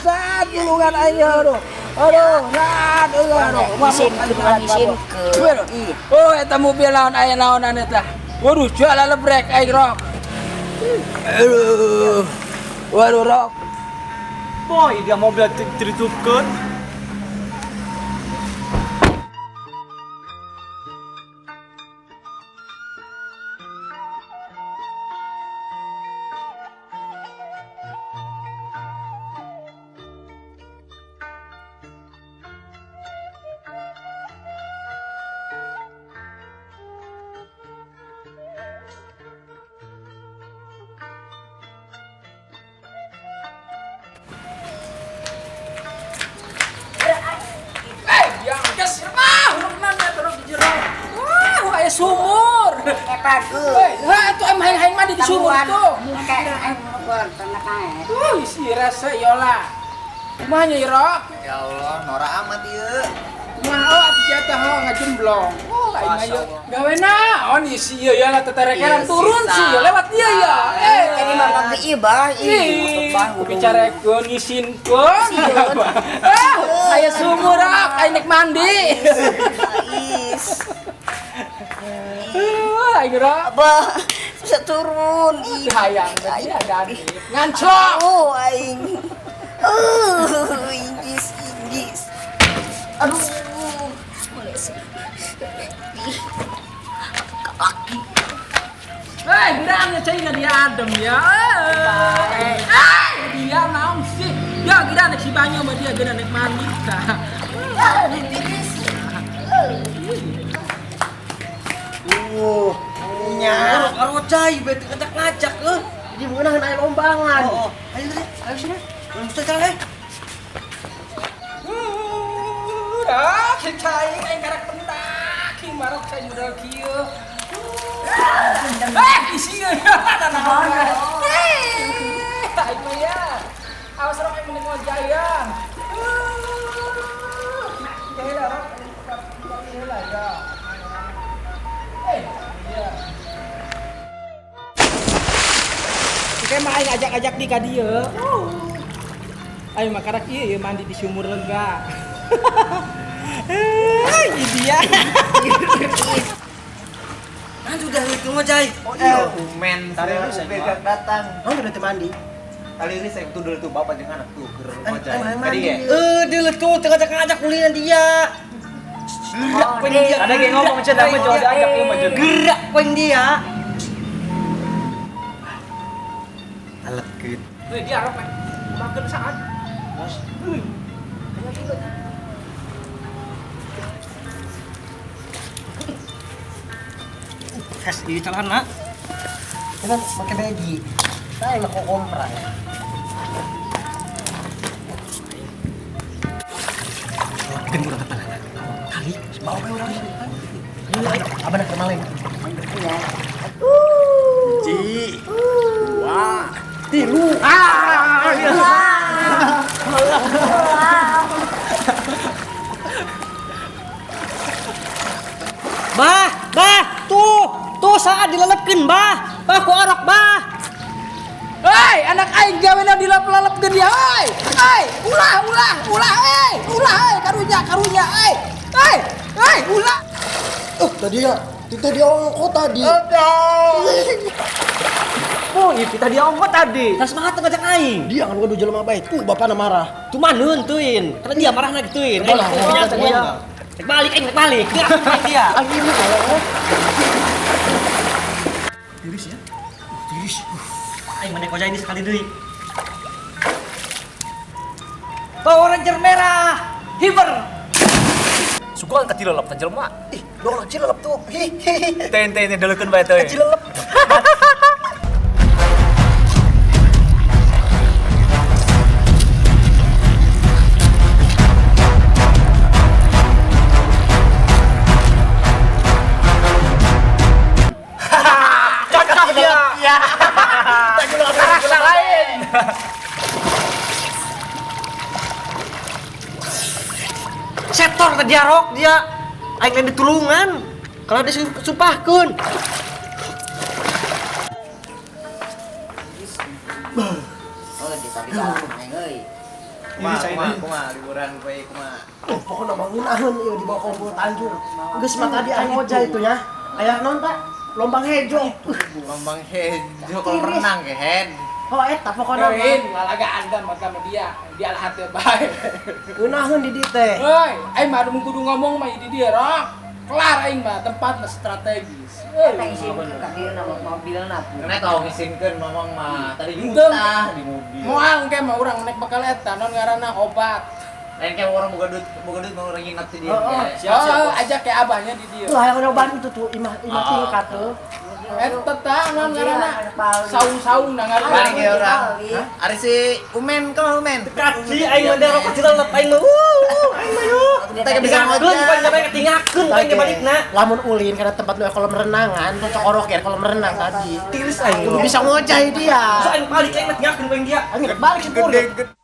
bangsat gulungan aing aduh. Aduh, Isin ke. Oh, eta mobil naon aya naonan eta. Waduh, jual lebrek aing rok. Aduh. Waduh rok. Boy, dia mobil ditutupkeun. Sumur. Bagus. Itu em mandi di sumur tuh. Kayak ternak ae. Si rasa yola. Kumanya irok? Ya Allah, norak amat ieu. Kumaha atuh jatah ngajemblong. Aing mah ieu gawe naon si ieu ya lah teterekeran turun sih lewat dia ya. Jadi mama ieu bah, Ieu bicarekeun ngisinkeun. Aya sumur aing nek mandi. Aing rok. Abah, bisa turun. Hayang dia dan ngancok. Oh, aing. Inggis. Aduh. Boleh sih. Kaki. Gerangnya cina dia adem ya. Dia naon sih? Ya kita nek si banyu sama dia gena nek mandi. Nya, arocai bete ngajak-ngajak Jadi mengenang air lombangan. Ayo sini. Belum selesai. Cai aing karak pendak, marok saya udah kieu. Isi ya. Aing mah ya. Awas rok aing mening jaya. Jaya rok. Ini lah ya. Kayak mah aing ajak-ajak di ka dieu. Ayo makarak ieu mandi di sumur lega. Dia. Kan sudah itu ngojai. Oh iya, men tadi Saya saya begat datang. Oh, udah mandi. kali ini saya tuh dulu tuh bapak dengan anak tuh ke ngojai. Tadi Mandi. ya. Dia tuh ngajak-ngajak kuliah dia. Gerak poin dia. Ada yang ngomong cedang mah jauh diajak ieu mah jeung. Gerak poin dia. Aletkeun. Dia arep makan saat. Kas di celana. Kan pakai begi. Saya mau kompra. Kan kurang kata. Kali bawa ke orang. Abang nak kemaling. Iya. Ci. Wah. Tilu. Tuh saat dilelepkeun, Bah. Bah ku orok, Bah. Hei, anak aing gawe na dilap-lalap ke dia, hei. Hei, ulah, karunya, hei, ulah. Tadi ya. Itu dia ongkot tadi. Oh, iya kita dia ongkot tadi. Tas semangat ngajak aing. Dia kan udah jelema baik. Tuh bapakna marah. Tuh manun tuin. Karena dia marah na gituin. Udah lah, Tek balik, tek balik. Gerak dia. Aing ini kalau Tiris ya? Tiris. Aing mana kojai ini sekali deui. Power Ranger merah. Hiper. Suka ka cilelep ka jelema. ih, dorong cilep tuh. Tente deulekeun bae teh. Cilep. Cocok dia. Iya. Karakter lain. Setor ke dia rok dia. Aing lain ditulungan. Kalau dia sumpahkeun. Oh, di tadi aing euy. Kumaha liburan gue kumaha. Pokoknya bangunahan ieu di bawah Kompul Tanjung. Geus mah tadi aing ngojay itu nya. Aya naon Pak? Lombang hejo. Lombang hejo kalau renang ke head. Oh eta pokona Kawin, lalagaan dan mata dia. Dia lah hati baik. Geunaheun di dieu teh. Hei, aing mah kudu ngomong mah di dia, Rok. Kelar aing mah tempatnya strategis. Eta isi ka dieu na mobilna. Karena tahu ngisinkeun mamang mah tadi Henteu. juta di mobil. Moal engke mah urang naik bekal eta non ngaranna obat. Lain kayak orang boga duit mau nginep di dia. Siap, ajak ke abahnya di dia. Tuh hayang nyobain itu tuh imah tingkat tuh. Eta tah non ngaranna saung-saung na ngaranna. Balik ya orang. Ari si Umen kemana Umen? Kaci aing mah darok kecil lep aing mah. Aing mah yo. Teh bisa Keun ngojek. paling sampai ketingakeun paling balikna. Lamun ulin karena tempat lu kolam renangan, tuh cokorok ya kolam renang tadi. Tiris aing. Kudu bisa ngojay dia. Terus aing balik aing ketingakeun paling dia. Aing balik sepuluh. Gede